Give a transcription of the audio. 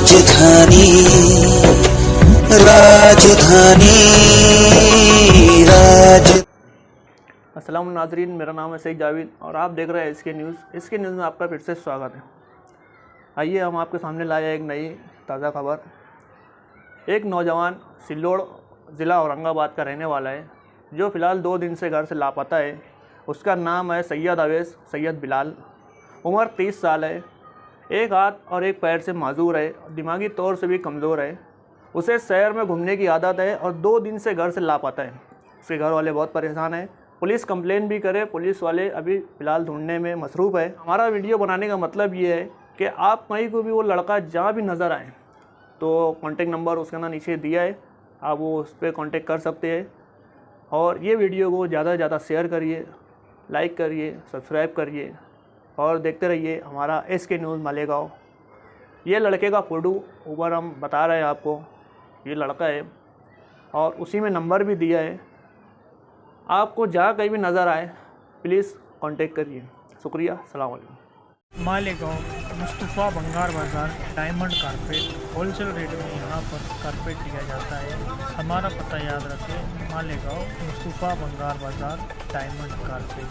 राजधानी राजधानी राज अस्सलाम नाज़रीन, मेरा नाम है शेख जावेद और आप देख रहे हैं इसके न्यूज़ में आपका फिर से स्वागत है। आइए हम आपके सामने लाए एक नई ताज़ा खबर। एक नौजवान सिल्लोड़ ज़िला औरंगाबाद का रहने वाला है जो फ़िलहाल 2 दिन से घर से लापता है। उसका नाम है सैयद अवैस सैयद बिलाल। उम्र 30 साल है। एक हाथ और एक पैर से माजूर है, दिमागी तौर से भी कमज़ोर है। उसे शहर में घूमने की आदत है और 2 दिन से घर से लापता है। उसके घर वाले बहुत परेशान हैं। पुलिस कंप्लेन भी करे, पुलिस वाले अभी फ़िलहाल ढूंढने में मसरूफ़ है। हमारा वीडियो बनाने का मतलब ये है कि आप कहीं को भी वो लड़का जहाँ भी नज़र आए तो कॉन्टेक्ट नंबर उसका ना नीचे दिया है, आप वो उस पर कॉन्टेक्ट कर सकते हैं। और ये वीडियो को ज़्यादा से ज़्यादा शेयर करिए, लाइक करिए, सब्सक्राइब करिए और देखते रहिए हमारा SK न्यूज़ मालेगांव। ये लड़के का फ़ोटो ऊपर हम बता रहे हैं आपको, ये लड़का है और उसी में नंबर भी दिया है। आपको जहाँ कहीं भी नज़र आए प्लीज़ कांटेक्ट करिए। शुक्रिया, अस्सलाम वालेकुम। मालेगांव मुस्तफ़ा बंगार बाज़ार डायमंड कारपेट होलसेल रेट में यहाँ पर कारपेट दिया जाता है। हमारा पता याद रखें, मालेगांव मुस्तफ़ा बंगार बाज़ार डायमंड कारपेट।